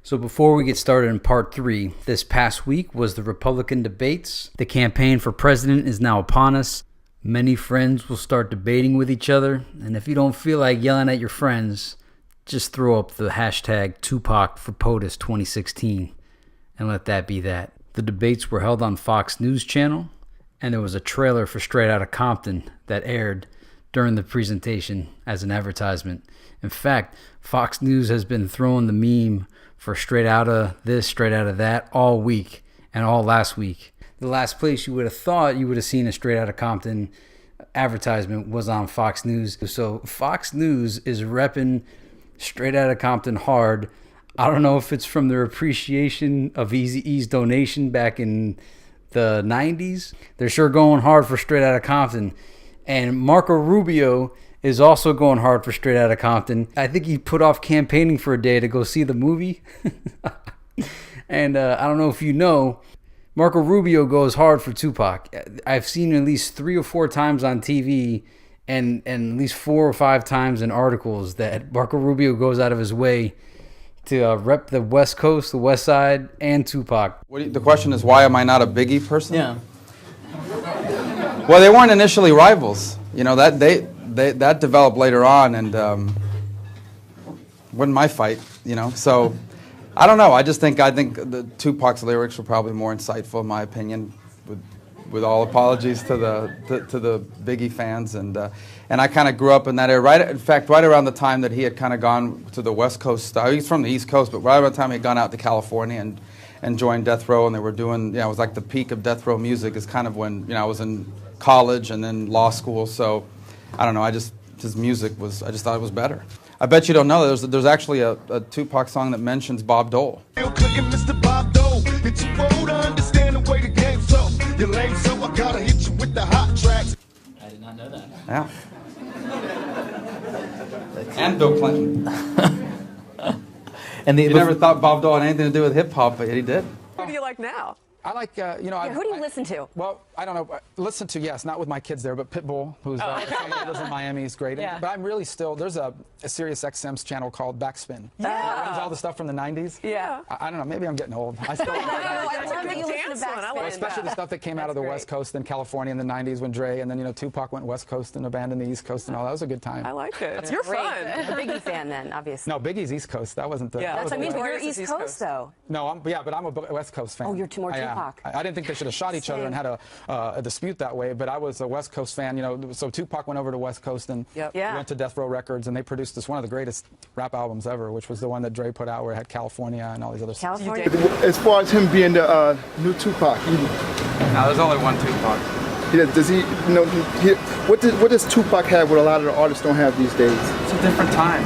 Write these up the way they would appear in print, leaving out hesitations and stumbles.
So before we get started in part 3, this past week was the Republican debates. The campaign for president is now upon us. Many friends will start debating with each other, and if you don't feel like yelling at your friends, just throw up the hashtag Tupac for POTUS 2016 and let that be that. The debates were held on Fox News Channel, and there was a trailer for Straight Outta Compton that aired during the presentation as an advertisement. In fact, Fox News has been throwing the meme for straight out of this, straight out of that all week and all last week. The last place you would have thought you would have seen a Straight Outta Compton advertisement was on Fox News. So Fox News is repping Straight Outta Compton hard. I don't know if it's from their appreciation of Eazy-E's donation back in the 90s. They're sure going hard for Straight Outta Compton. And Marco Rubio is also going hard for Straight Outta Compton. I think he put off campaigning for a day to go see the movie. And I don't know if you know, Marco Rubio goes hard for Tupac. I've seen at least 3 or 4 times on TV and at least 4 or 5 times in articles that Marco Rubio goes out of his way to rep the West Coast, the West Side, and Tupac. The question is, why am I not a Biggie person? Yeah. Well, they weren't initially rivals. You know, that developed later on, and wasn't my fight, you know. So I don't know. I think the Tupac's lyrics were probably more insightful, in my opinion, with all apologies to the Biggie fans, and I kind of grew up in that era. In fact, right around the time that he had kind of gone to the West Coast. He's from the East Coast, but right around the time he had gone out to California and joined Death Row, and they were doing, it was like the peak of Death Row music. Is kind of when I was in college and then law school. So I don't know. His music was. I just thought it was better. I bet you don't know there's actually a Tupac song that mentions Bob Dole. Mr. Bob Dole, it's too old to understand the way the game's so. You're lame, so I gotta hit you with the hot tracks. I did not know that. Yeah. And Bill Clinton. And you never thought Bob Dole had anything to do with hip hop, but he did. Who do you like now? I like, who do you listen to? Well, I don't know. Listen to, yes, not with my kids there, but Pitbull, who's someone that lives in Miami, is great. Yeah. But I'm really still, there's a Sirius XM's channel called Backspin. Yeah. Runs all the stuff from the 90s. Yeah. I don't know, maybe I'm getting old. I still I love that you listen to Backspin. especially the stuff that came out of the West Coast and California in the 90s when Dre, and then, Tupac went West Coast and abandoned the East Coast and all. That was a good time. I like it. You're fun. A Biggie fan then, obviously. No, Biggie's East Coast. That wasn't the... Yeah. That's what I mean, but you're Yours is East Coast, though. No, but I'm a West Coast fan. Oh, you're more Tupac. I didn't think they should have shot each other and had a dispute that way, but I was a West Coast fan, so Tupac went over to West Coast and we went to Death Row Records, and they produced one of the greatest rap albums ever, which was the one that Dre put out where it had California and all these other songs. As far as him being the new Tupac, No, there's only one Tupac. does he, what does Tupac have what a lot of the artists don't have these days? It's a different time.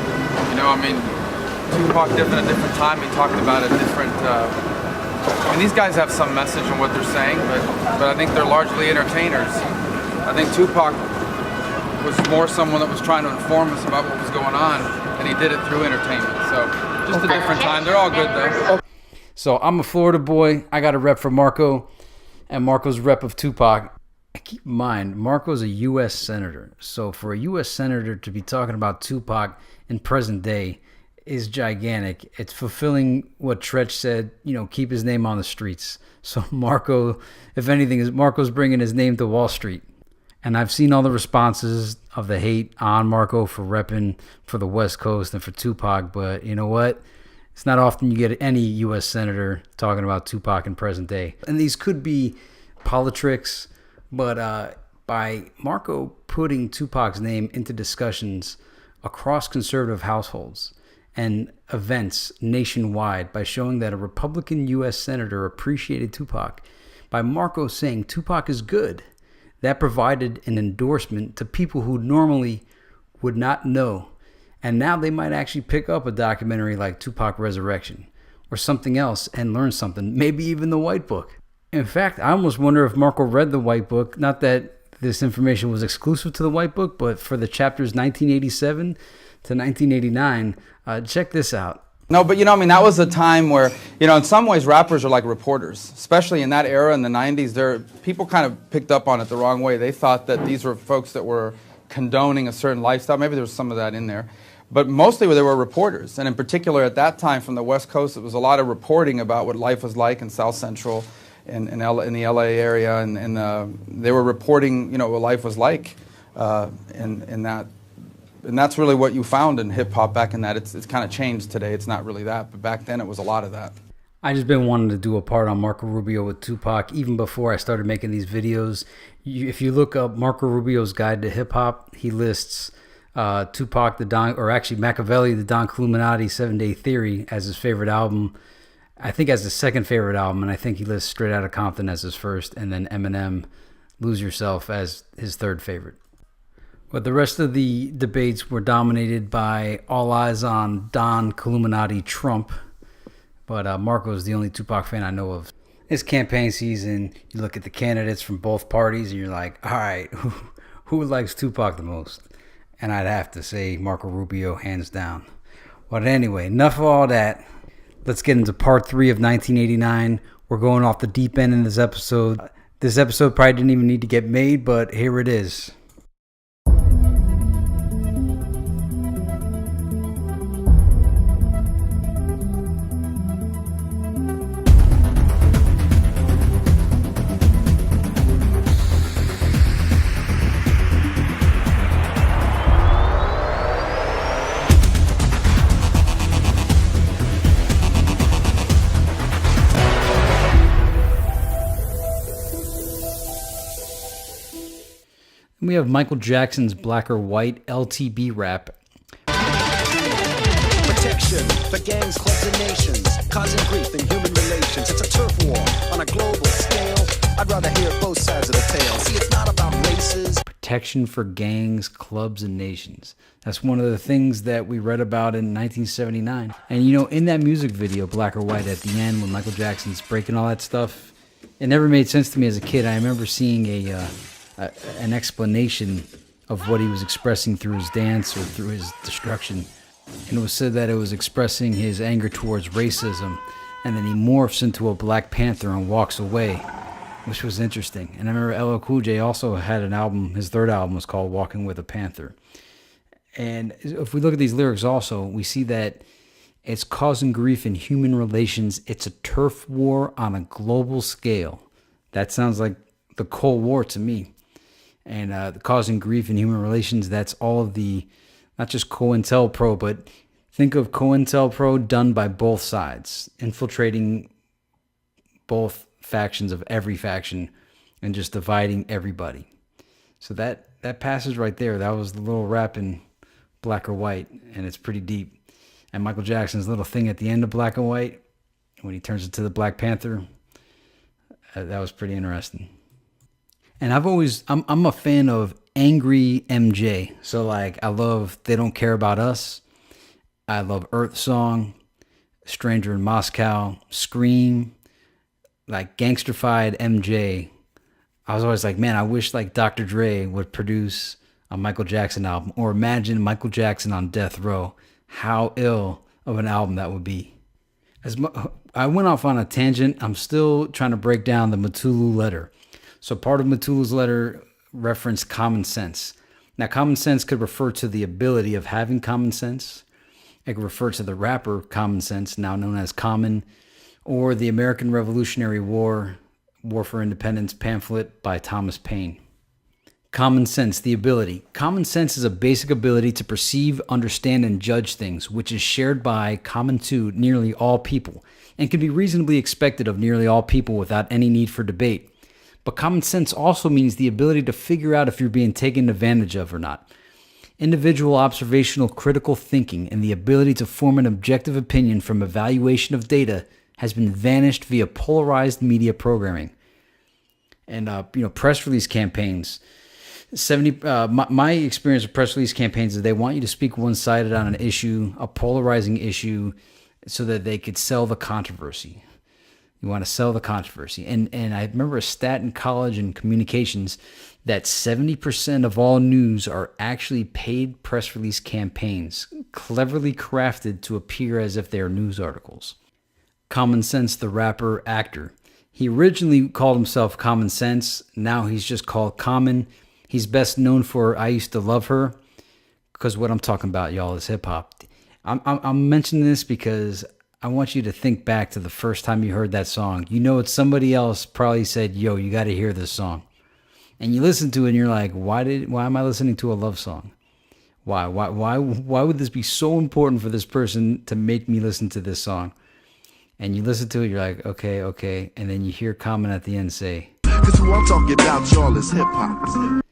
Tupac lived in a different time. He talked about a different... these guys have some message in what they're saying, but I think they're largely entertainers. I think Tupac was more someone that was trying to inform us about what was going on, and he did it through entertainment. So just a different time. They're all good, though. So I'm a Florida boy. I got a rep for Marco, and Marco's rep of Tupac. Keep in mind, Marco's a U.S. senator. So for a U.S. senator to be talking about Tupac in present day is gigantic. It's fulfilling what Tretch said, keep his name on the streets. So Marco, if anything, Marco's bringing his name to Wall Street. And I've seen all the responses of the hate on Marco for repping for the West Coast and for Tupac, but you know what? It's not often you get any U.S. senator talking about Tupac in present day. And these could be politics, but by Marco putting Tupac's name into discussions across conservative households and events nationwide, by showing that a Republican U.S. senator appreciated Tupac, by Marco saying Tupac is good, that provided an endorsement to people who normally would not know. And now they might actually pick up a documentary like Tupac Resurrection or something else and learn something, maybe even the White Book. In fact, I almost wonder if Marco read the White Book, not that this information was exclusive to the White Book, but for the chapters 1987 to 1989. Check this out. No, but that was a time where, in some ways rappers are like reporters, especially in that era in the 90s. People kind of picked up on it the wrong way. They thought that these were folks that were condoning a certain lifestyle. Maybe there was some of that in there. but mostly they were reporters. And in particular at that time from the West Coast, it was a lot of reporting about what life was like in South Central, in the LA area, and they were reporting, you know, what life was like in that. And that's really what you found in hip-hop back in that. It's kind of changed today. It's not really that, but back then it was a lot of that. I just been wanting to do a part on Marco Rubio with Tupac even before I started making these videos. If you look up Marco Rubio's Guide to Hip-Hop, he lists Tupac, the Don, or actually Makavelli, the Don Illuminati 7-Day Theory as his favorite album. I think as his second favorite album, and I think he lists Straight Outta Compton as his first, and then Eminem, Lose Yourself as his third favorite. But the rest of the debates were dominated by all eyes on Don Illuminati Trump. But Marco is the only Tupac fan I know of. It's campaign season. You look at the candidates from both parties and you're like, all right, who likes Tupac the most? And I'd have to say Marco Rubio, hands down. But anyway, enough of all that. Let's get into part 3 of 1989. We're going off the deep end in this episode. This episode probably didn't even need to get made, but here it is. We have Michael Jackson's Black or White LTB rap. Protection for gangs, clubs, and nations, causing grief in human relations. It's a turf war on a global scale. I'd rather hear both sides of the tale. See, it's not about races. Protection for gangs, clubs, and nations. That's one of the things that we read about in 1979. And you know, in that music video, Black or White, at the end when Michael Jackson's breaking all that stuff, it never made sense to me as a kid. I remember seeing an explanation of what he was expressing through his dance or through his destruction. And it was said that it was expressing his anger towards racism, and then he morphs into a Black Panther and walks away, which was interesting. And I remember LL Cool J also had an album, his third album was called Walking with a Panther. And if we look at these lyrics also, we see that it's causing grief in human relations. It's a turf war on a global scale. That sounds like the Cold War to me. And causing grief in human relations, that's all of the, not just Cointelpro, but think of Cointelpro done by both sides, infiltrating both factions of every faction and just dividing everybody. So that passage right there, that was the little rap in Black or White, and it's pretty deep. And Michael Jackson's little thing at the end of Black and White, when he turns into the Black Panther, that was pretty interesting. And I'm a fan of angry MJ. So like, I love They Don't Care About Us. I love Earth Song, Stranger in Moscow, Scream, like gangsterfied MJ. I was always like, man, I wish like Dr. Dre would produce a Michael Jackson album, or imagine Michael Jackson on death row. How ill of an album that would be. I went off on a tangent. I'm still trying to break down the Mutulu letter. So part of Mutulu's letter referenced common sense. Now, common sense could refer to the ability of having common sense. It could refer to the rapper Common Sense, now known as Common, or the American Revolutionary War, War for Independence pamphlet by Thomas Paine. Common sense, the ability. Common sense is a basic ability to perceive, understand, and judge things, which is shared by, common to, nearly all people, and can be reasonably expected of nearly all people without any need for debate. But common sense also means the ability to figure out if you're being taken advantage of or not. Individual observational critical thinking and the ability to form an objective opinion from evaluation of data has been vanished via polarized media programming. And, press release campaigns. My experience with press release campaigns is they want you to speak one-sided on an issue, a polarizing issue, so that they could sell the controversy. You want to sell the controversy. And I remember a stat in college in communications that 70% of all news are actually paid press release campaigns, cleverly crafted to appear as if they are news articles. Common Sense, the rapper, actor. He originally called himself Common Sense. Now he's just called Common. He's best known for I Used to Love Her. because what I'm talking about, y'all, is hip hop. I'm mentioning this because I want you to think back to the first time you heard that song. You know, it's somebody else probably said, yo, you got to hear this song. And you listen to it and you're like, why am I listening to a love song? Why would this be so important for this person to make me listen to this song? And you listen to it, you're like, okay. And then you hear Common at the end say, Cause who I'm talking about, y'all, is hip hop.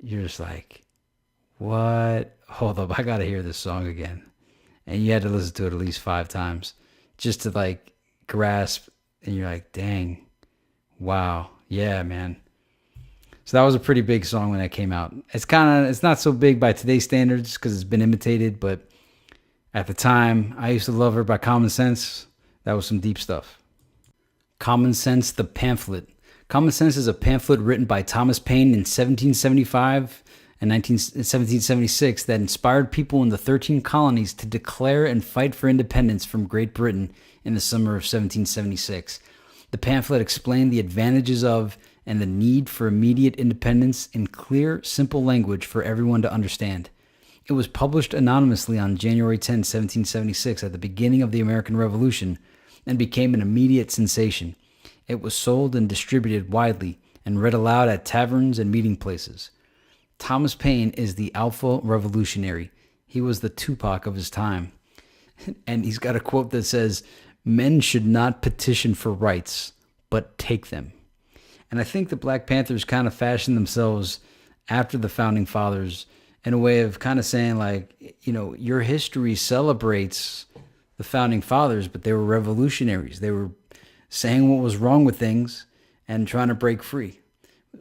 You're just like, what? Hold up, I gotta hear this song again. And you had to listen to it at least 5 times just to like grasp. And you're like, dang, wow, yeah, man. So that was a pretty big song when that came out. It's not so big by today's standards because it's been imitated, but at the time, I used to love her by Common Sense. That was some deep stuff. Common Sense, the pamphlet. Common Sense is a pamphlet written by Thomas Paine in 1775 and 1776 that inspired people in the 13 colonies to declare and fight for independence from Great Britain in the summer of 1776. The pamphlet explained the advantages of and the need for immediate independence in clear, simple language for everyone to understand. It was published anonymously on January 10, 1776, at the beginning of the American Revolution, and became an immediate sensation. It was sold and distributed widely and read aloud at taverns and meeting places. Thomas Paine is the alpha revolutionary. He was the Tupac of his time. And he's got a quote that says, "Men should not petition for rights, but take them." And I think the Black Panthers kind of fashioned themselves after the Founding Fathers in a way of kind of saying like, you know, your history celebrates the Founding Fathers, but they were revolutionaries. They were saying what was wrong with things and trying to break free.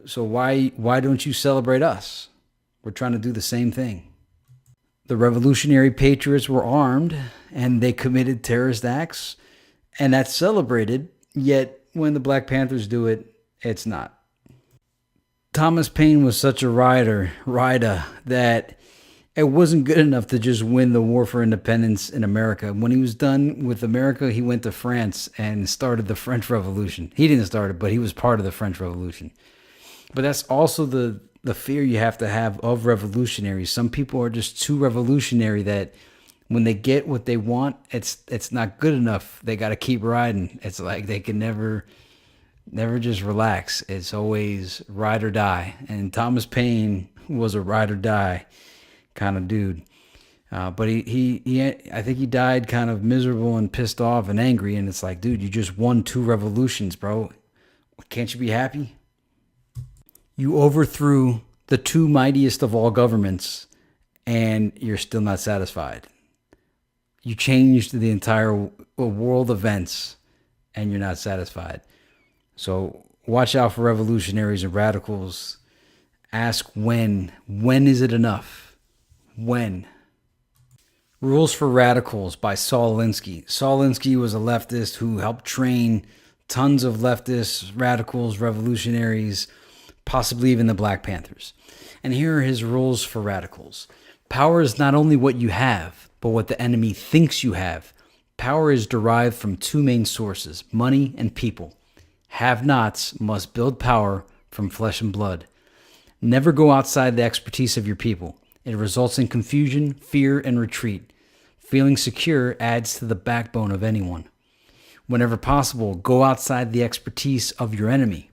So why don't you celebrate us? We're trying to do the same thing. The revolutionary patriots were armed and they committed terrorist acts, and that's celebrated. Yet when the Black Panthers do it, it's not. Thomas Paine was such a rider that it wasn't good enough to just win the war for independence in America. When he was done with America, he went to France and started the French Revolution. He didn't start it, but he was part of the French Revolution. But that's also the fear you have to have of revolutionaries. Some people are just too revolutionary that when they get what they want, it's not good enough. They got to keep riding. It's like they can never just relax. It's always ride or die. And Thomas Paine was a ride or die kind of dude. But I think he died kind of miserable and pissed off and angry. And it's like, dude, you just won 2 revolutions, bro. Can't you be happy? You overthrew the 2 mightiest of all governments and you're still not satisfied. You changed the entire world events and you're not satisfied. So watch out for revolutionaries and radicals. Ask when. When is it enough? When? Rules for Radicals by Saul Alinsky. Saul Alinsky was a leftist who helped train tons of leftists, radicals, revolutionaries, possibly even the Black Panthers. And here are his rules for radicals. Power is not only what you have, but what the enemy thinks you have. Power is derived from 2 main sources, money and people. Have-nots must build power from flesh and blood. Never go outside the expertise of your people. It results in confusion, fear, and retreat. Feeling secure adds to the backbone of anyone. Whenever possible, go outside the expertise of your enemy.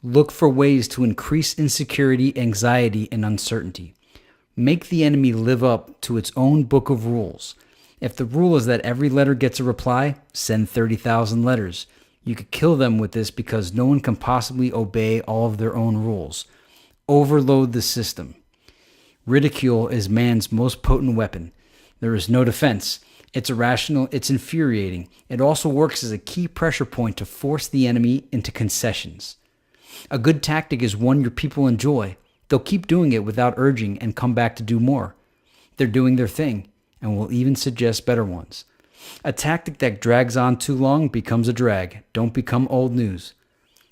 Look for ways to increase insecurity, anxiety, and uncertainty. Make the enemy live up to its own book of rules. If the rule is that every letter gets a reply, send 30,000 letters. You could kill them with this because no one can possibly obey all of their own rules. Overload the system. Ridicule is man's most potent weapon. There is no defense. It's irrational. It's infuriating. It also works as a key pressure point to force the enemy into concessions. A good tactic is one your people enjoy. They'll keep doing it without urging and come back to do more. They're doing their thing and will even suggest better ones. A tactic that drags on too long becomes a drag. Don't become old news.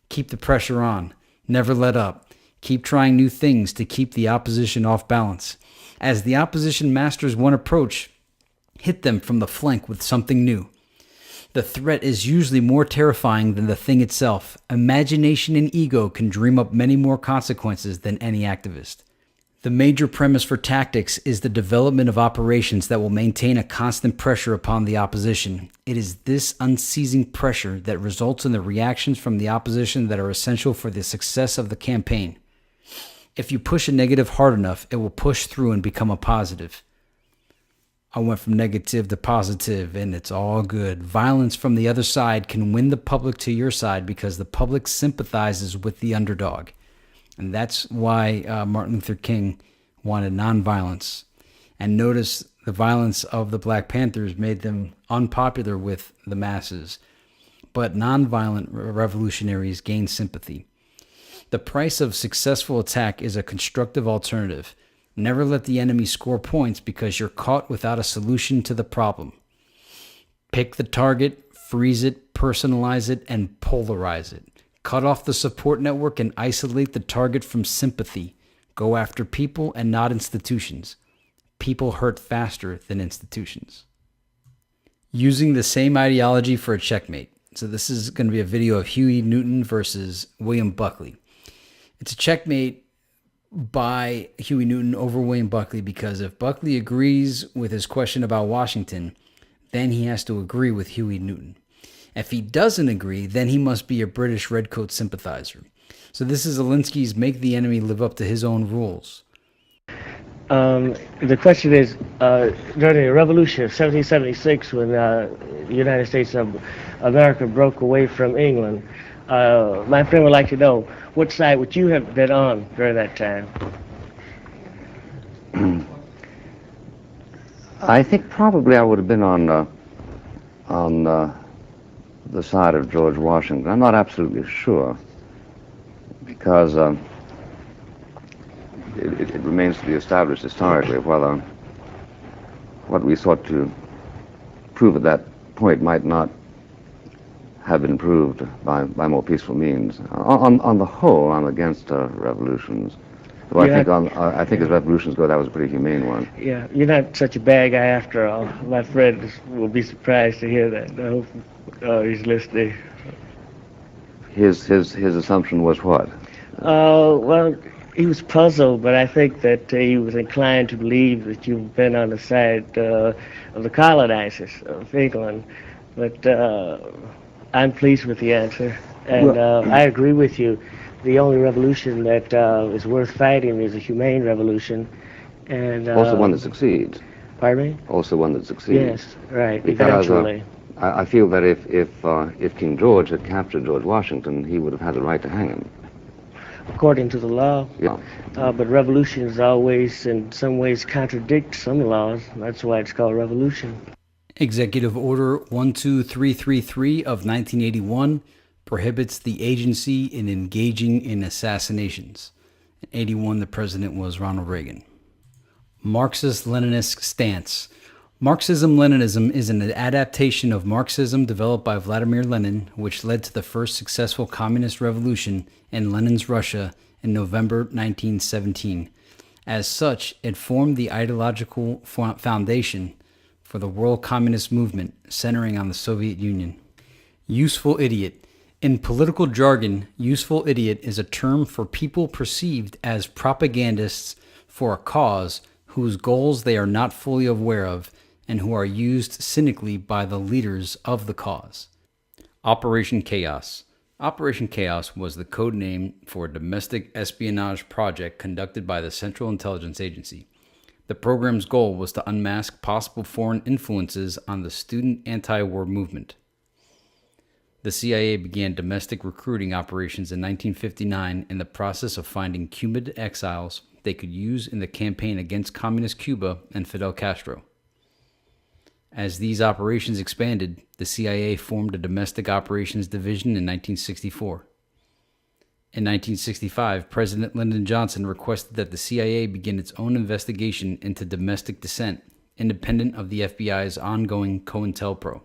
Keep the pressure on. Never let up. Keep trying new things to keep the opposition off balance. As the opposition masters one approach, hit them from the flank with something new. The threat is usually more terrifying than the thing itself. Imagination and ego can dream up many more consequences than any activist. The major premise for tactics is the development of operations that will maintain a constant pressure upon the opposition. It is this unceasing pressure that results in the reactions from the opposition that are essential for the success of the campaign. If you push a negative hard enough, it will push through and become a positive. I went from negative to positive, and it's all good. Violence from the other side can win the public to your side because the public sympathizes with the underdog. And that's why Martin Luther King wanted nonviolence. And notice the violence of the Black Panthers made them unpopular with the masses. But nonviolent revolutionaries gain sympathy. The price of successful attack is a constructive alternative. Never let the enemy score points because you're caught without a solution to the problem. Pick the target, freeze it, personalize it, and polarize it. Cut off the support network and isolate the target from sympathy. Go after people and not institutions. People hurt faster than institutions. Using the same ideology for a checkmate. So this is going to be a video of Huey Newton versus William Buckley. It's a checkmate by Huey Newton over William Buckley because if Buckley agrees with his question about Washington, then he has to agree with Huey Newton. If he doesn't agree, then he must be a British redcoat sympathizer. So this is Alinsky's make the enemy live up to his own rules. The question is, during the Revolution of 1776, when the United States of America broke away from England, my friend would like to know, what side would you have been on during that time? I think probably I would have been on the side of George Washington. I'm not absolutely sure because it remains to be established historically whether what we sought to prove at that point might not have been proved by more peaceful means. On the whole, I'm against revolutions. Though I think as revolutions go, that was a pretty humane one. Yeah, you're not such a bad guy after all. My friend will be surprised to hear that. I hope he's listening. His assumption was what? Well, he was puzzled, but I think that he was inclined to believe that you've been on the side of the colonizers of England. But I'm pleased with the answer, and I agree with you. The only revolution that is worth fighting is a humane revolution, and also one that succeeds. Pardon me? Also one that succeeds. Yes, right. Because, eventually. I feel that if King George had captured George Washington, he would have had the right to hang him. According to the law. Yeah. But revolutions always, in some ways, contradict some laws. That's why it's called revolution. Executive Order 12333 of 1981 prohibits the agency in engaging in assassinations. In 81, the president was Ronald Reagan. Marxist-Leninist stance. Marxism-Leninism is an adaptation of Marxism developed by Vladimir Lenin, which led to the first successful communist revolution in Lenin's Russia in November 1917. As such, it formed the ideological foundation for the world communist movement, centering on the Soviet Union. Useful idiot. In political jargon, useful idiot is a term for people perceived as propagandists for a cause whose goals they are not fully aware of and who are used cynically by the leaders of the cause. Operation Chaos. Operation Chaos was the code name for a domestic espionage project conducted by the Central Intelligence Agency. The program's goal was to unmask possible foreign influences on the student anti-war movement. The CIA began domestic recruiting operations in 1959 in the process of finding Cuban exiles they could use in the campaign against Communist Cuba and Fidel Castro. As these operations expanded, the CIA formed a domestic operations division in 1964. In 1965, President Lyndon Johnson requested that the CIA begin its own investigation into domestic dissent, independent of the FBI's ongoing Cointelpro.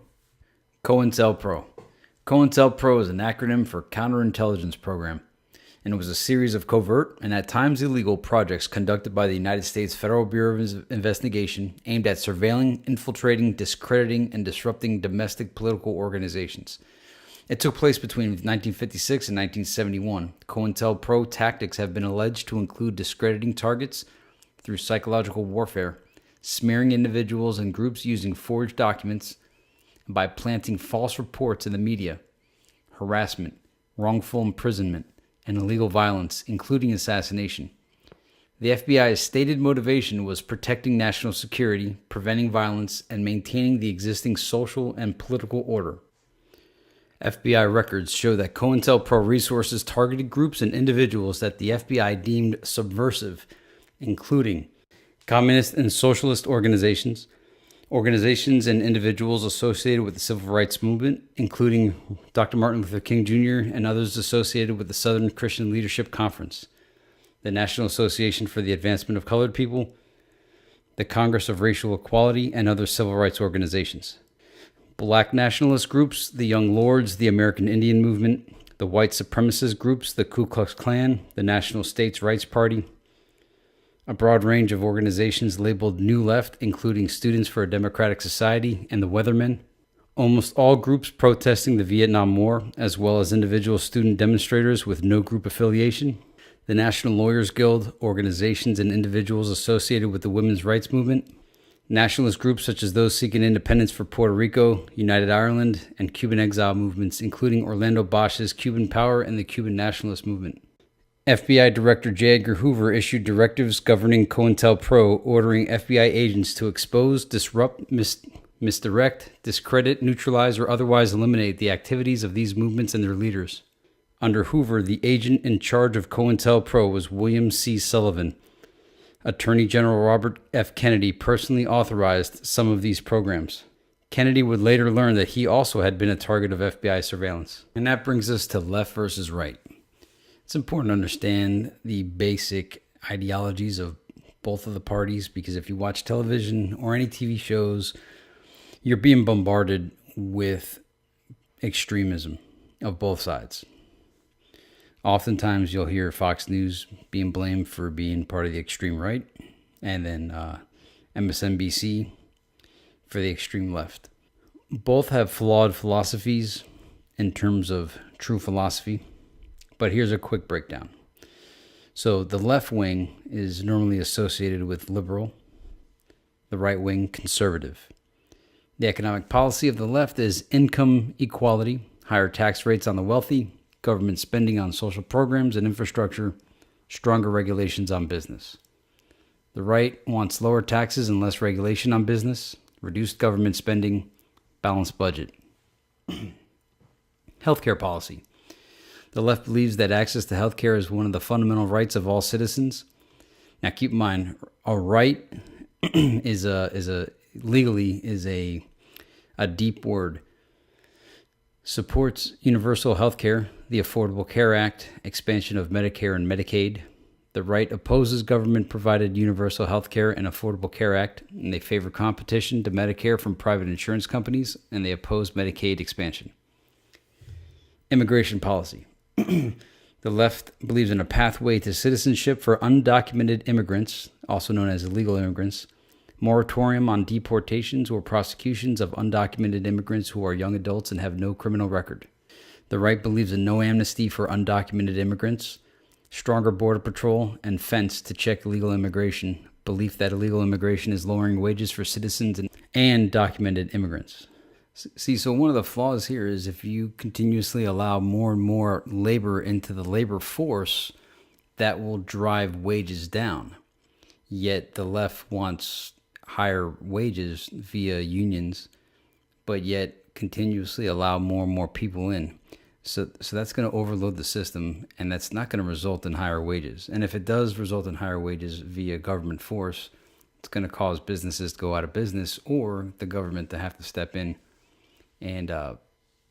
Cointelpro. Cointelpro is an acronym for Counterintelligence Program, and it was a series of covert and at times illegal projects conducted by the United States Federal Bureau of Investigation aimed at surveilling, infiltrating, discrediting, and disrupting domestic political organizations. It took place between 1956 and 1971. COINTELPRO tactics have been alleged to include discrediting targets, through psychological warfare, smearing individuals and groups using forged documents, and by planting false reports in the media, harassment, wrongful imprisonment, and illegal violence, including assassination. The FBI's stated motivation was protecting national security, preventing violence, and maintaining the existing social and political order. FBI records show that Cointelpro resources targeted groups and individuals that the FBI deemed subversive, including communist and socialist organizations, organizations and individuals associated with the civil rights movement, including Dr. Martin Luther King Jr. and others associated with the Southern Christian Leadership Conference, the National Association for the Advancement of Colored People, the Congress of Racial Equality, and other civil rights organizations. Black nationalist groups, the Young Lords, the American Indian Movement, the white supremacist groups, the Ku Klux Klan, the National States Rights Party, a broad range of organizations labeled New Left, including Students for a Democratic Society and the Weathermen, almost all groups protesting the Vietnam War, as well as individual student demonstrators with no group affiliation, the National Lawyers Guild, organizations and individuals associated with the women's rights movement, nationalist groups such as those seeking independence for Puerto Rico, United Ireland, and Cuban exile movements, including Orlando Bosch's Cuban Power and the Cuban Nationalist Movement. FBI Director J. Edgar Hoover issued directives governing COINTELPRO, ordering FBI agents to expose, disrupt, misdirect, discredit, neutralize, or otherwise eliminate the activities of these movements and their leaders. Under Hoover, the agent in charge of COINTELPRO was William C. Sullivan. Attorney General Robert F. Kennedy personally authorized some of these programs. Kennedy would later learn that he also had been a target of FBI surveillance. And that brings us to left versus right. It's important to understand the basic ideologies of both of the parties, because if you watch television or any TV shows, you're being bombarded with extremism of both sides. Oftentimes you'll hear Fox News being blamed for being part of the extreme right, and then MSNBC for the extreme left. Both have flawed philosophies in terms of true philosophy, but here's a quick breakdown. So the left wing is normally associated with liberal, the right wing conservative. The economic policy of the left is income equality, higher tax rates on the wealthy, government spending on social programs and infrastructure, stronger regulations on business. The right wants lower taxes and less regulation on business, reduced government spending, balanced budget. Healthcare policy. The left believes that access to healthcare is one of the fundamental rights of all citizens. Now keep in mind, a right is a deep word. Supports universal health care, the Affordable Care Act, expansion of Medicare and Medicaid. The right opposes government-provided universal health care and Affordable Care Act, and they favor competition to Medicare from private insurance companies, and they oppose Medicaid expansion. Immigration policy. The left believes in a pathway to citizenship for undocumented immigrants, also known as illegal immigrants, moratorium on deportations or prosecutions of undocumented immigrants who are young adults and have no criminal record. The right believes in no amnesty for undocumented immigrants, stronger border patrol, and fence to check illegal immigration, belief that illegal immigration is lowering wages for citizens and documented immigrants. See, so one of the flaws here is if you continuously allow more and more labor into the labor force, that will drive wages down. Yet the left wants higher wages via unions, but yet continuously allow more and more people in. So that's going to overload the system, and that's not going to result in higher wages. And if it does result in higher wages via government force, it's going to cause businesses to go out of business or the government to have to step in and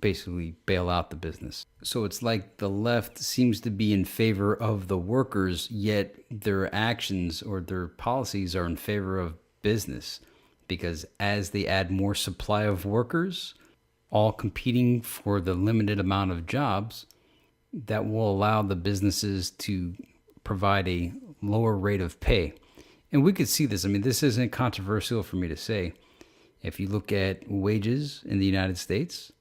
basically bail out the business. So it's like the left seems to be in favor of the workers, yet their actions or their policies are in favor of business, because as they add more supply of workers, all competing for the limited amount of jobs, that will allow the businesses to provide a lower rate of pay. And we could see this. I mean, this isn't controversial for me to say. If you look at wages in the United States,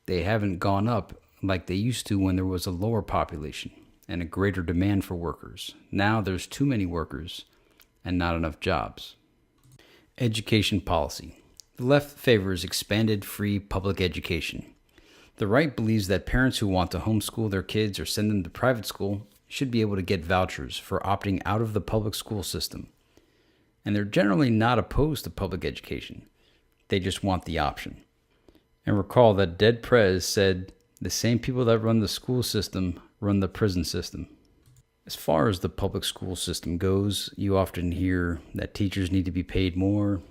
they haven't gone up like they used to when there was a lower population and a greater demand for workers. Now there's too many workers and not enough jobs. Education policy. The left favors expanded free public education. The right believes that parents who want to homeschool their kids or send them to private school should be able to get vouchers for opting out of the public school system. And they're generally not opposed to public education. They just want the option. And recall that Dead Prez said, the same people that run the school system run the prison system. As far as the public school system goes, you often hear that teachers need to be paid more,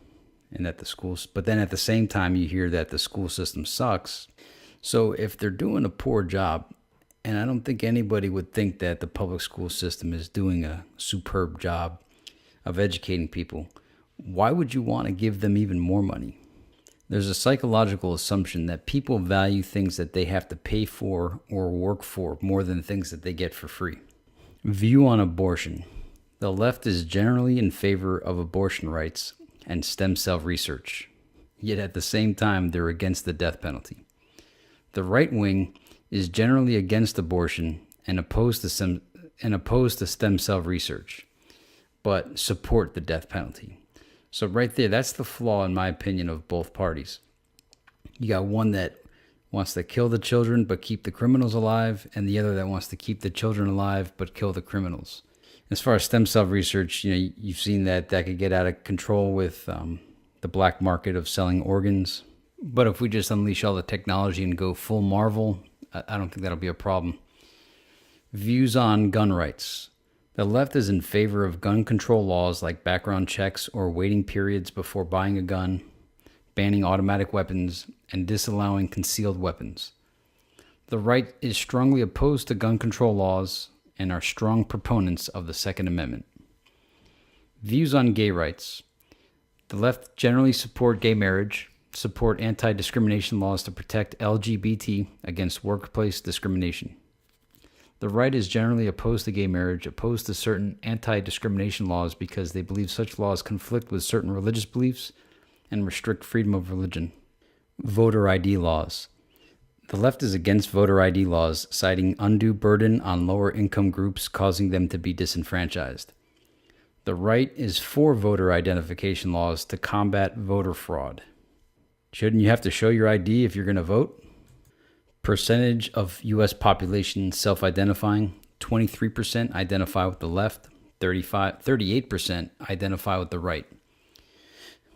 and that the schools, but then at the same time you hear that the school system sucks. So if they're doing a poor job, and I don't think anybody would think that the public school system is doing a superb job of educating people, why would you want to give them even more money? There's a psychological assumption that people value things that they have to pay for or work for more than things that they get for free. View on abortion. The left is generally in favor of abortion rights and stem cell research, yet at the same time they're against the death penalty. The right wing is generally against abortion and opposed to stem cell research, but support the death penalty. So right there, that's the flaw, in my opinion, of both parties. You got one that wants to kill the children but keep the criminals alive, and the other that wants to keep the children alive but kill the criminals. As far as stem cell research, you've seen that could get out of control with the black market of selling organs. But if we just unleash all the technology and go full Marvel, I don't think that'll be a problem. Views on gun rights. The left is in favor of gun control laws like background checks or waiting periods before buying a gun, banning automatic weapons, and disallowing concealed weapons. The right is strongly opposed to gun control laws and are strong proponents of the Second Amendment. Views on gay rights. The left generally support gay marriage, support anti-discrimination laws to protect LGBT against workplace discrimination. The right is generally opposed to gay marriage, opposed to certain anti-discrimination laws because they believe such laws conflict with certain religious beliefs and restrict freedom of religion. Voter ID laws. The left is against voter ID laws, citing undue burden on lower income groups, causing them to be disenfranchised. The right is for voter identification laws to combat voter fraud. Shouldn't you have to show your ID if you're going to vote? Percentage of U.S. population self-identifying, 23% identify with the left, 38% identify with the right.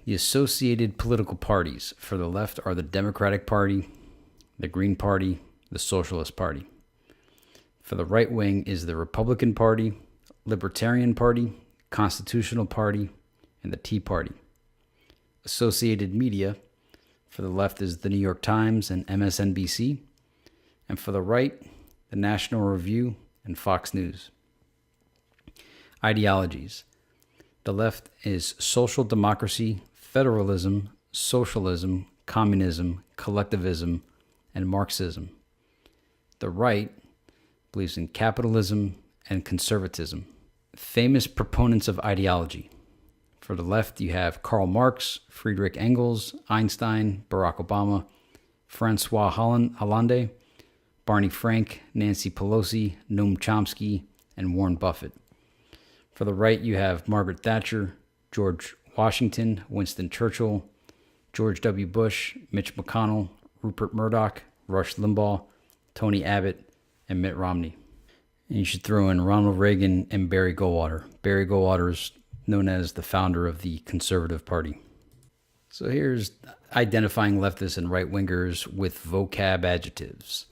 The associated political parties for the left are the Democratic Party, the Green Party, the Socialist Party. For the right wing is the Republican Party, Libertarian Party, Constitutional Party, and the Tea Party. Associated media for the left is the New York Times and MSNBC, and for the right, the National Review and Fox News. Ideologies. The left is social democracy, federalism, socialism, communism, collectivism, and Marxism. The right believes in capitalism and conservatism. Famous proponents of ideology. For the left, you have Karl Marx, Friedrich Engels, Einstein, Barack Obama, Francois Hollande, Barney Frank, Nancy Pelosi, Noam Chomsky, and Warren Buffett. For the right, you have Margaret Thatcher, George Washington, Winston Churchill, George W. Bush, Mitch McConnell, Rupert Murdoch, Rush Limbaugh, Tony Abbott, and Mitt Romney. And you should throw in Ronald Reagan and Barry Goldwater. Barry Goldwater is known as the founder of the Conservative Party. So here's identifying leftists and right-wingers with vocab adjectives.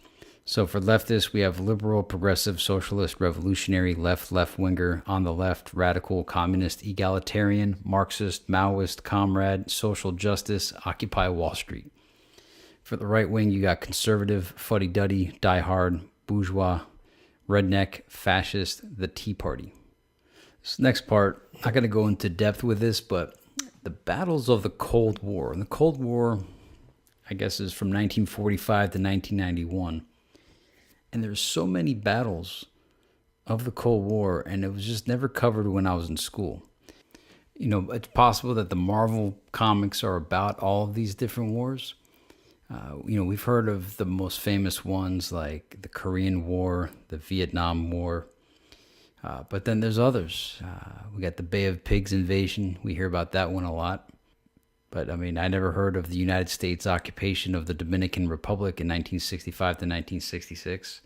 So for leftists, we have liberal, progressive, socialist, revolutionary, left-winger, on the left, radical, communist, egalitarian, Marxist, Maoist, comrade, social justice, Occupy Wall Street. For the right wing, you got conservative, fuddy-duddy, diehard, bourgeois, redneck, fascist, the Tea Party. This next part, I'm not going to go into depth with this, but the battles of the Cold War. And the Cold War, I guess, is from 1945 to 1991. And there's so many battles of the Cold War, and it was just never covered when I was in school. You know, it's possible that the Marvel comics are about all of these different wars. We've heard of the most famous ones like the Korean War, the Vietnam War, But then there's others. We got the Bay of Pigs invasion. We hear about that one a lot. But, I mean, I never heard of the United States occupation of the Dominican Republic in 1965 to 1966.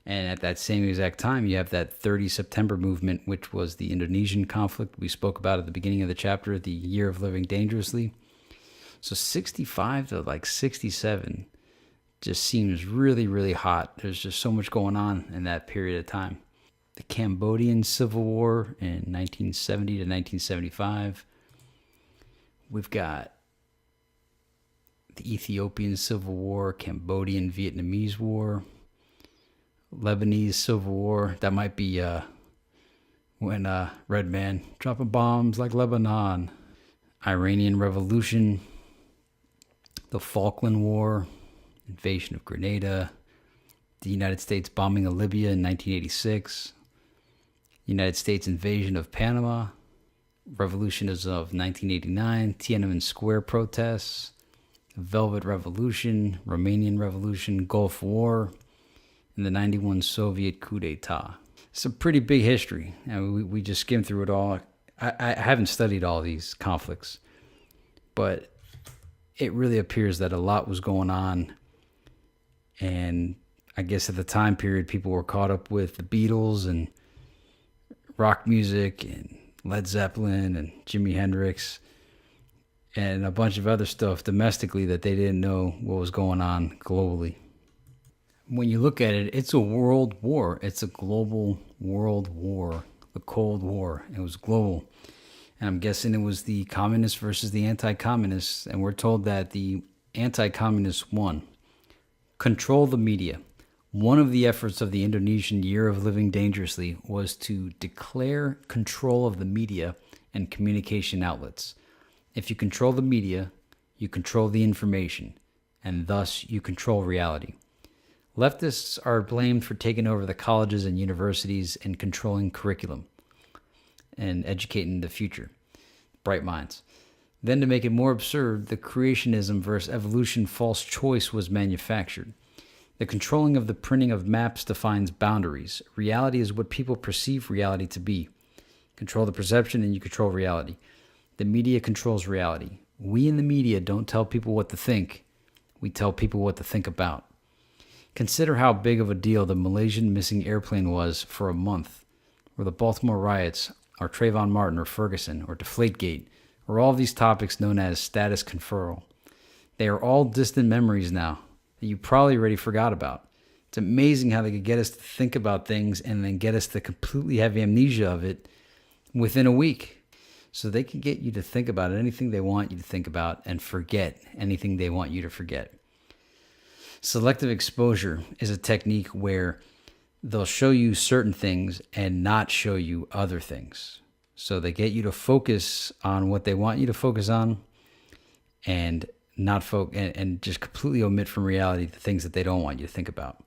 And at that same exact time, you have that 30 September movement, which was the Indonesian conflict we spoke about at the beginning of the chapter, the year of living dangerously. So 65 to like 67 just seems really, really hot. There's just so much going on in that period of time. The Cambodian Civil War in 1970 to 1975. We've got the Ethiopian Civil War, Cambodian Vietnamese War, Lebanese Civil War. That might be when Red Man dropping bombs like Lebanon. Iranian Revolution, the Falkland War, invasion of Grenada, the United States bombing of Libya in 1986, United States invasion of Panama, revolutions of 1989, Tiananmen Square protests, Velvet Revolution, Romanian Revolution, Gulf War, and the 91 Soviet coup d'etat. It's a pretty big history, and we just skimmed through it all. I haven't studied all these conflicts, but it really appears that a lot was going on, and I guess at the time period, people were caught up with the Beatles and rock music and Led Zeppelin and Jimi Hendrix and a bunch of other stuff domestically that they didn't know what was going on globally. When you look at it, it's a world war. It's a global world war. The Cold War. It was global. And I'm guessing it was the communists versus the anti-communists. And we're told that the anti-communists won. Control the media. One of the efforts of the Indonesian Year of Living Dangerously was to declare control of the media and communication outlets. If you control the media, you control the information, and thus you control reality. Leftists are blamed for taking over the colleges and universities and controlling curriculum and educating the future. Bright minds. Then to make it more absurd, the creationism versus evolution false choice was manufactured. The controlling of the printing of maps defines boundaries. Reality is what people perceive reality to be. Control the perception and you control reality. The media controls reality. We in the media don't tell people what to think. We tell people what to think about. Consider how big of a deal the Malaysian missing airplane was for a month, or the Baltimore riots, or Trayvon Martin, or Ferguson, or Deflategate, or all of these topics known as status conferral. They are all distant memories now that you probably already forgot about. It's amazing how they could get us to think about things and then get us to completely have amnesia of it within a week. So they can get you to think about anything they want you to think about and forget anything they want you to forget. Selective exposure is a technique where they'll show you certain things and not show you other things. So they get you to focus on what they want you to focus on and and just completely omit from reality the things that they don't want you to think about.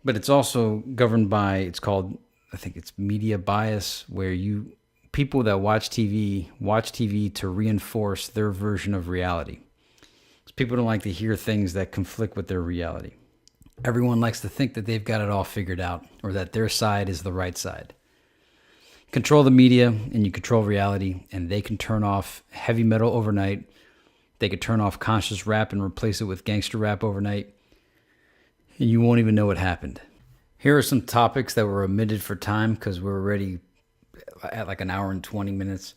But it's also governed by, it's called, I think it's media bias, where people that watch TV to reinforce their version of reality. People don't like to hear things that conflict with their reality. Everyone likes to think that they've got it all figured out or that their side is the right side. Control the media and you control reality, and they can turn off heavy metal overnight. They could turn off conscious rap and replace it with gangster rap overnight, and you won't even know what happened. Here are some topics that were omitted for time because we're already at like an hour and 20 minutes.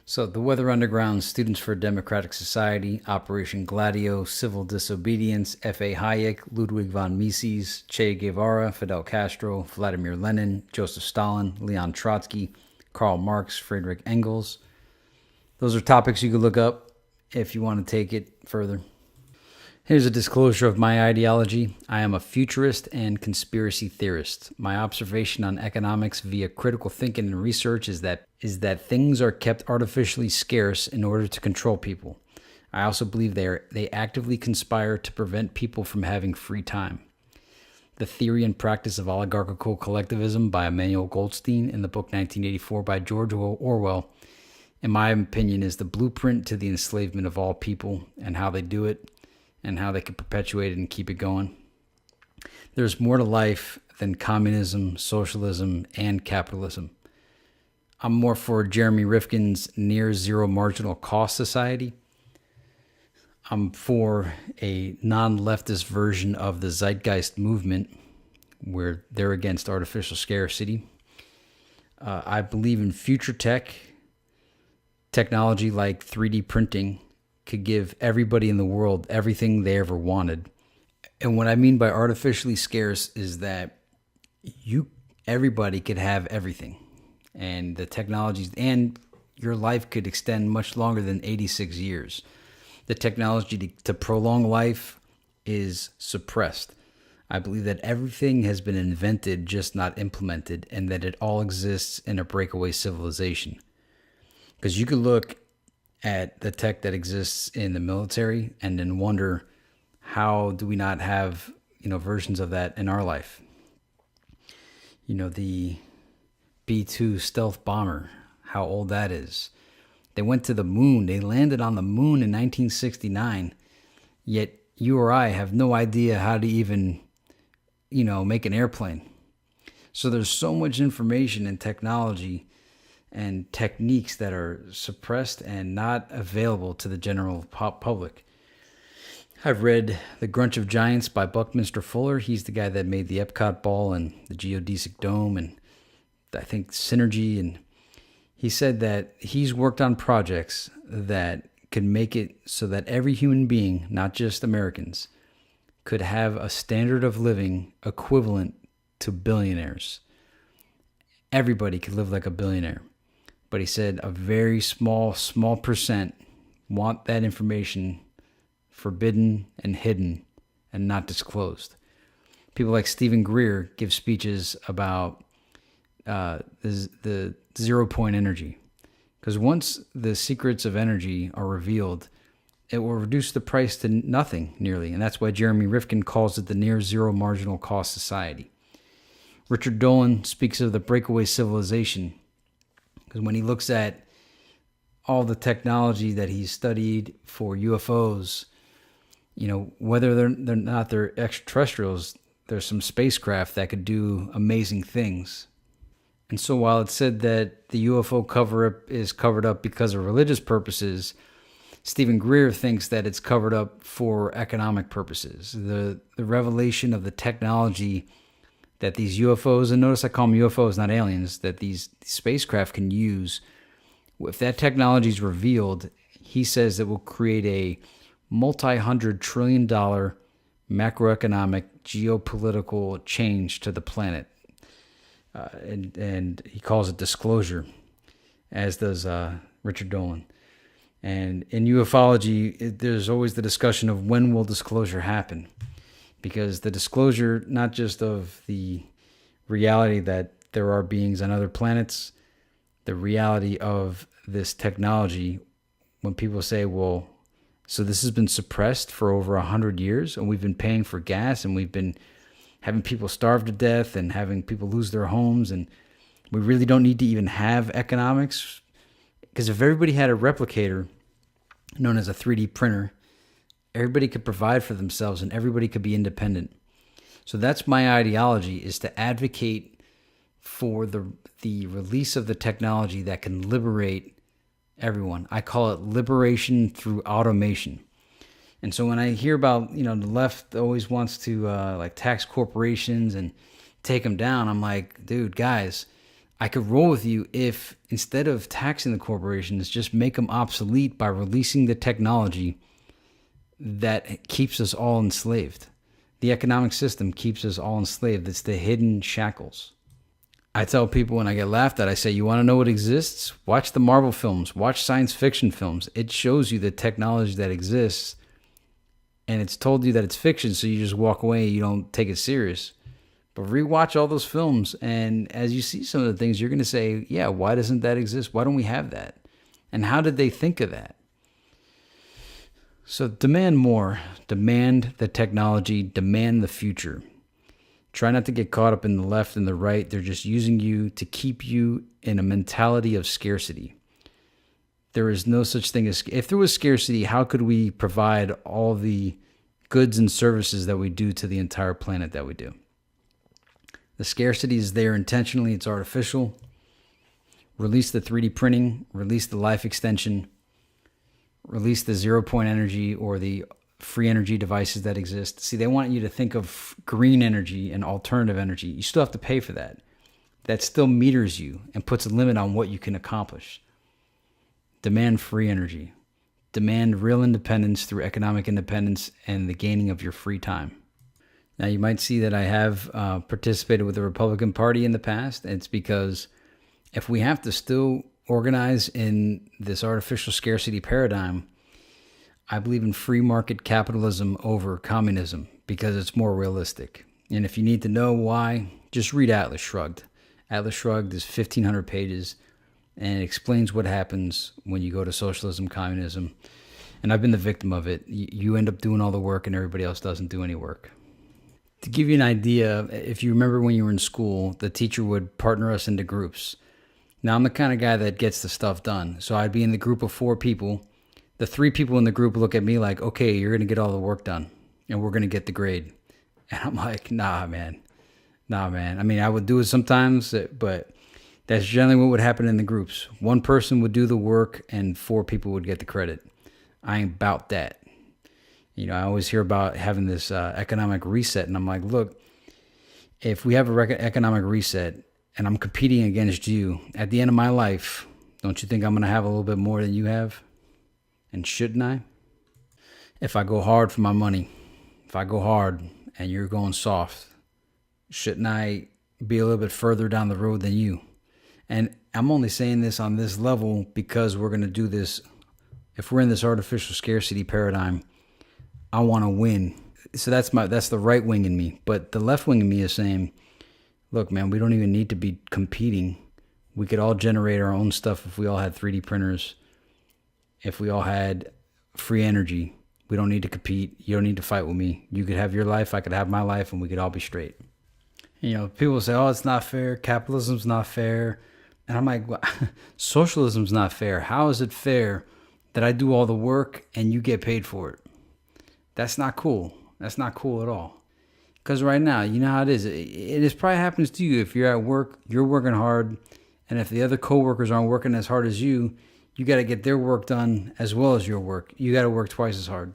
So the Weather Underground, Students for a Democratic Society, Operation Gladio, Civil Disobedience, F.A. Hayek, Ludwig von Mises, Che Guevara, Fidel Castro, Vladimir Lenin, Joseph Stalin, Leon Trotsky, Karl Marx, Friedrich Engels. Those are topics you could look up if you want to take it further. Here's a disclosure of my ideology. I am a futurist and conspiracy theorist. My observation on economics via critical thinking and research is that things are kept artificially scarce in order to control people. I also believe they actively conspire to prevent people from having free time. The Theory and Practice of Oligarchical Collectivism by Emmanuel Goldstein in the book 1984 by George Orwell, in my opinion, is the blueprint to the enslavement of all people and how they do it, and how they can perpetuate it and keep it going. There's more to life than communism, socialism, and capitalism. I'm more for Jeremy Rifkin's near zero marginal cost society. I'm for a non-leftist version of the Zeitgeist movement where they're against artificial scarcity. I believe in future technology like 3D printing could give everybody in the world everything they ever wanted. And what I mean by artificially scarce is that everybody could have everything. And the technologies and your life could extend much longer than 86 years. The technology to prolong life is suppressed. I believe that everything has been invented, just not implemented, and that it all exists in a breakaway civilization. Because you could look at the tech that exists in the military and then wonder, how do we not have, versions of that in our life? The B-2 stealth bomber, how old that is. They went to the moon. They landed on the moon in 1969. Yet you or I have no idea how to even, make an airplane. So there's so much information and technology and techniques that are suppressed and not available to the general public. I've read The Grunch of Giants by Buckminster Fuller. He's the guy that made the Epcot ball and the geodesic dome and I think Synergy. And he said that he's worked on projects that could make it so that every human being, not just Americans, could have a standard of living equivalent to billionaires. Everybody could live like a billionaire. But he said a very small percent want that information forbidden and hidden and not disclosed. People like Stephen Greer give speeches about the 0 point energy. Because once the secrets of energy are revealed, it will reduce the price to nothing nearly. And that's why Jeremy Rifkin calls it the near zero marginal cost society. Richard Dolan speaks of the breakaway civilization. Because when he looks at all the technology that he's studied for UFOs, whether they're extraterrestrials, there's some spacecraft that could do amazing things. And so while it's said that the UFO cover-up is covered up because of religious purposes, Stephen Greer thinks that it's covered up for economic purposes. The revelation of the technology that these UFOs, and notice I call them UFOs, not aliens, that these spacecraft can use, if that technology is revealed, he says it will create a multi-$100 trillion macroeconomic geopolitical change to the planet. And he calls it disclosure, as does Richard Dolan. And in ufology, there's always the discussion of when will disclosure happen, because the disclosure, not just of the reality that there are beings on other planets, the reality of this technology, when people say, well, so this has been suppressed for over 100 years, and we've been paying for gas, and we've been having people starve to death and having people lose their homes, and we really don't need to even have economics. Because if everybody had a replicator known as a 3D printer, everybody could provide for themselves and everybody could be independent. So that's my ideology, is to advocate for the release of the technology that can liberate everyone. I call it liberation through automation. And so when I hear about, the left always wants to tax corporations and take them down, I'm like, dude, guys, I could roll with you if instead of taxing the corporations, just make them obsolete by releasing the technology that keeps us all enslaved. The economic system keeps us all enslaved. It's the hidden shackles. I tell people when I get laughed at, I say, you want to know what exists? Watch the Marvel films. Watch science fiction films. It shows you the technology that exists, and it's told you that it's fiction, so you just walk away and you don't take it serious. But rewatch all those films, and as you see some of the things, you're going to say, yeah, why doesn't that exist? Why don't we have that? And how did they think of that? So demand more. Demand the technology. Demand the future. Try not to get caught up in the left and the right. They're just using you to keep you in a mentality of scarcity. There is no such thing as... If there was scarcity, how could we provide all the goods and services that we do to the entire planet that we do. The scarcity is there intentionally. It's artificial. Release the 3D printing, release the life extension, release the 0-point energy or the free energy devices that exist. See, they want you to think of green energy and alternative energy. You still have to pay for that. That still meters you and puts a limit on what you can accomplish. Demand free energy. Demand real independence through economic independence and the gaining of your free time. Now, you might see that I have participated with the Republican Party in the past. It's because if we have to still organize in this artificial scarcity paradigm, I believe in free market capitalism over communism because it's more realistic. And if you need to know why, just read Atlas Shrugged. Atlas Shrugged is 1,500 pages, and it explains what happens when you go to socialism, communism. And I've been the victim of it. You end up doing all the work and everybody else doesn't do any work. To give you an idea, if you remember when you were in school, the teacher would partner us into groups. Now, I'm the kind of guy that gets the stuff done. So I'd be in the group of 4 people. The 3 people in the group look at me like, okay, you're going to get all the work done and we're going to get the grade. And I'm like, nah, man. I mean, I would do it sometimes, but that's generally what would happen in the groups. 1 person would do the work and 4 people would get the credit. I ain't about that. You know, I always hear about having this economic reset, and I'm like, look, if we have an economic reset and I'm competing against you, at the end of my life, don't you think I'm going to have a little bit more than you have? And shouldn't I? If I go hard for my money, if I go hard and you're going soft, shouldn't I be a little bit further down the road than you? And I'm only saying this on this level because we're going to do this. If we're in this artificial scarcity paradigm, I want to win. So that's the right wing in me. But the left wing in me is saying, look, man, we don't even need to be competing. We could all generate our own stuff if we all had 3D printers. If we all had free energy, we don't need to compete. You don't need to fight with me. You could have your life, I could have my life, and we could all be straight. You know, people say, oh, it's not fair. Capitalism's not fair. And I'm like, well, socialism's not fair. How is it fair that I do all the work and you get paid for it? That's not cool. That's not cool at all. Because right now, you know how it is. It probably happens to you. If you're at work, you're working hard. And if the other coworkers aren't working as hard as you got to get their work done as well as your work. You got to work twice as hard.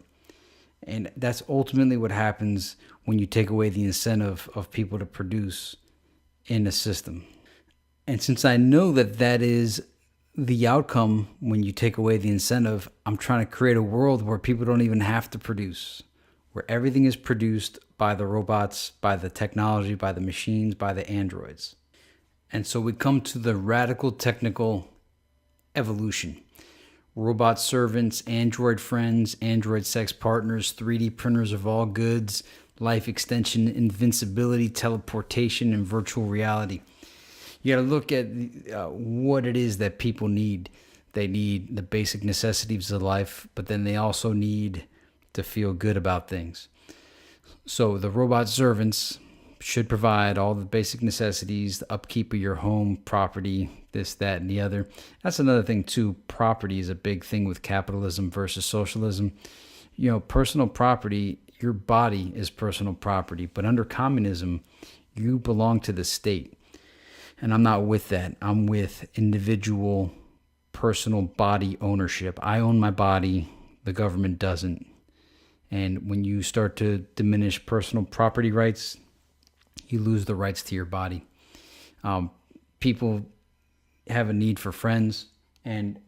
And that's ultimately what happens when you take away the incentive of people to produce in a system. And since I know that that is the outcome when you take away the incentive, I'm trying to create a world where people don't even have to produce, where everything is produced by the robots, by the technology, by the machines, by the androids. And so we come to the radical technical evolution. Robot servants, android friends, android sex partners, 3D printers of all goods, life extension, invincibility, teleportation, and virtual reality. You got to look at what it is that people need. They need the basic necessities of life, but then they also need to feel good about things. So the robot servants should provide all the basic necessities, the upkeep of your home, property, this, that, and the other. That's another thing too. Property is a big thing with capitalism versus socialism. You know, personal property, your body is personal property, but under communism, you belong to the state. And I'm not with that. I'm with individual personal body ownership. I own my body. The government doesn't. And when you start to diminish personal property rights, you lose the rights to your body. People have a need for friends. And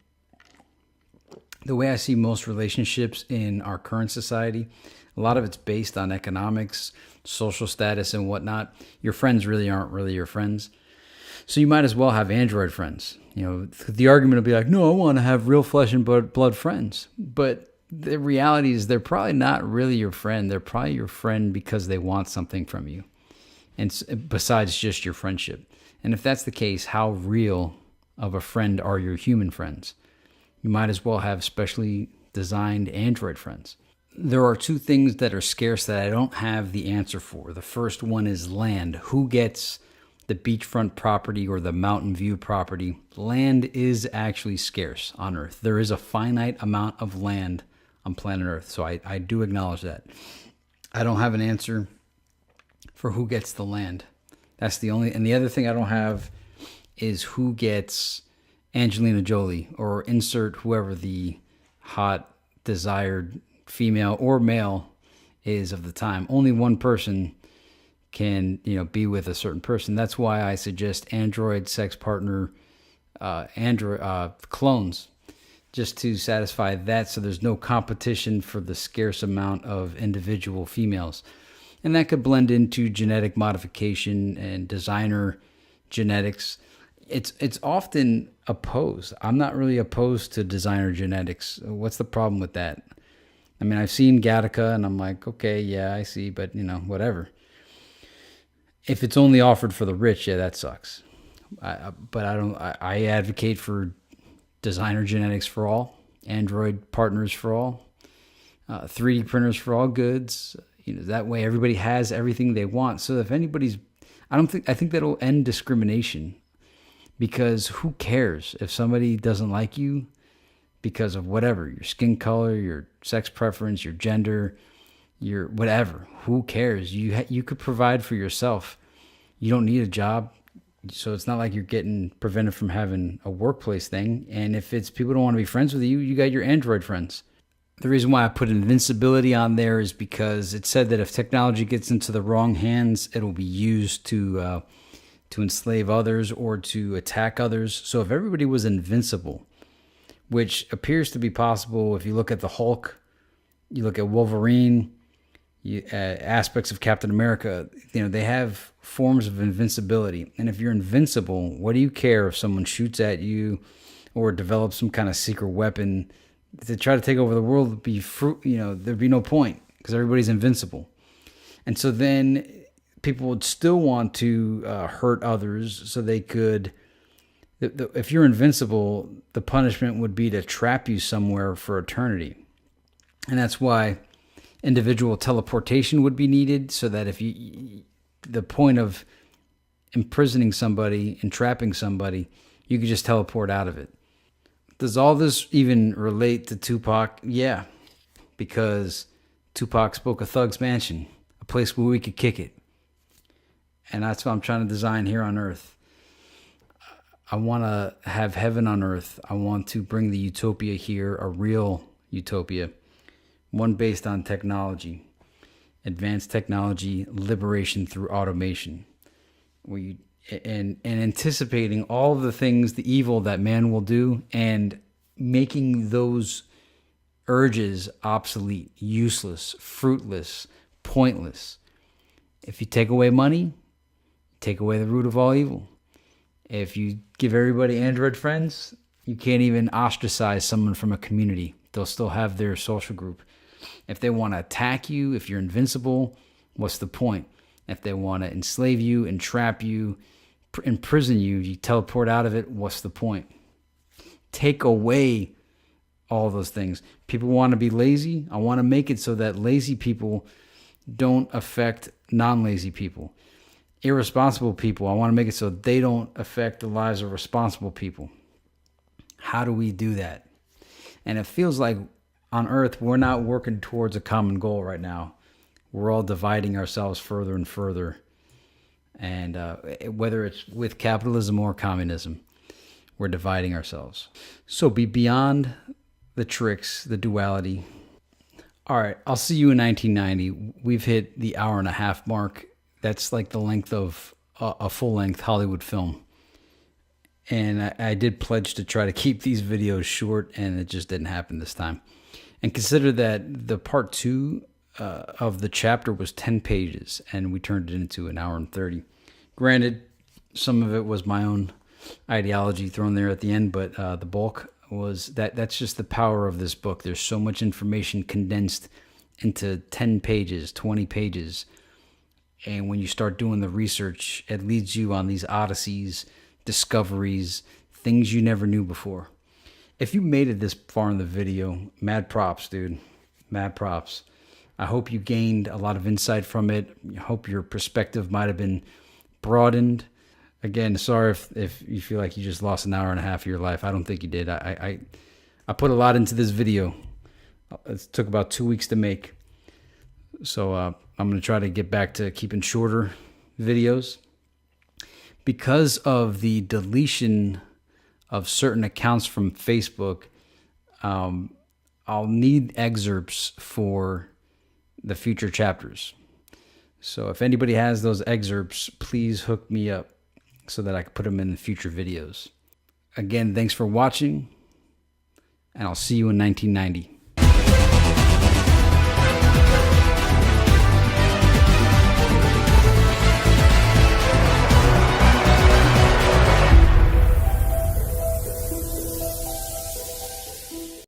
the way I see most relationships in our current society, a lot of it's based on economics, social status, and whatnot. Your friends really aren't really your friends. So you might as well have android friends. You know, the argument will be like, no, I want to have real flesh and blood friends. But the reality is they're probably not really your friend. They're probably your friend because they want something from you. And besides just your friendship. And if that's the case, how real of a friend are your human friends? You might as well have specially designed android friends. There are 2 things that are scarce that I don't have the answer for. The first one is land. Who gets the beachfront property or the mountain view property? Land is actually scarce on Earth. There is a finite amount of land on planet Earth. So I do acknowledge that. I don't have an answer for who gets the land. That's the only, and the other thing I don't have is who gets Angelina Jolie, or insert whoever the hot, desired female or male is of the time. Only one person can, be with a certain person. That's why I suggest android sex partner, clones, just to satisfy that, so there's no competition for the scarce amount of individual females. And that could blend into genetic modification and designer genetics. It's often opposed. I'm not really opposed to designer genetics. What's the problem with that? I mean, I've seen Gattaca and I'm like, okay, yeah, I see, but whatever. If it's only offered for the rich, yeah, that sucks. But I advocate for designer genetics for all, android partners for all, 3D printers for all goods. That way everybody has everything they want. So if anybody's, I think that'll end discrimination, because who cares if somebody doesn't like you because of whatever, your skin color, your sex preference, your gender, your whatever. Who cares? You could provide for yourself. You don't need a job. So it's not like you're getting prevented from having a workplace thing. And if it's people don't want to be friends with you, you got your android friends. The reason why I put invincibility on there is because it said that if technology gets into the wrong hands, it'll be used to enslave others or to attack others. So if everybody was invincible, which appears to be possible if you look at the Hulk, you look at Wolverine, aspects of Captain America, they have forms of invincibility. And if you're invincible, what do you care if someone shoots at you or develops some kind of secret weapon to try to take over the world? There'd be no point, because everybody's invincible. And so then people would still want to hurt others, so they could. If you're invincible, the punishment would be to trap you somewhere for eternity. And that's why individual teleportation would be needed, so that the point of imprisoning somebody and trapping somebody, you could just teleport out of it. Does all this even relate to Tupac? Yeah, because Tupac spoke of Thug's Mansion, a place where we could kick it. And that's what I'm trying to design here on Earth. I want to have heaven on Earth. I want to bring the utopia here, a real utopia, one based on technology, advanced technology, liberation through automation, and anticipating all of the things, the evil that man will do, and making those urges obsolete, useless, fruitless, pointless. If you take away money, take away the root of all evil. If you give everybody android friends, you can't even ostracize someone from a community. They'll still have their social group. If they want to attack you, if you're invincible, what's the point? If they want to enslave you, entrap you, imprison you, you teleport out of it, what's the point? Take away all those things. People want to be lazy. I want to make it so that lazy people don't affect non-lazy people. Irresponsible people, I want to make it so they don't affect the lives of responsible people. How do we do that? And it feels like on Earth, we're not working towards a common goal right now. We're all dividing ourselves further and further. And whether it's with capitalism or communism, we're dividing ourselves. So be beyond the tricks, the duality. All right, I'll see you in 1990. We've hit the hour and a half mark. That's like the length of a full-length Hollywood film. And I did pledge to try to keep these videos short, and it just didn't happen this time. And consider that the part 2 of the chapter was 10 pages, and we turned it into an hour and 30. Granted, some of it was my own ideology thrown there at the end, but the bulk was that's just the power of this book. There's so much information condensed into 10 pages, 20 pages. And when you start doing the research, it leads you on these odysseys, discoveries, things you never knew before. If you made it this far in the video, mad props, dude. Mad props. I hope you gained a lot of insight from it. I hope your perspective might have been broadened. Again, sorry if you feel like you just lost an hour and a half of your life. I don't think you did. I put a lot into this video. It took about 2 weeks to make. So I'm going to try to get back to keeping shorter videos. Because of the deletion of certain accounts from Facebook, I'll need excerpts for the future chapters. So if anybody has those excerpts, please hook me up so that I can put them in the future videos. Again, thanks for watching, and I'll see you in 1990.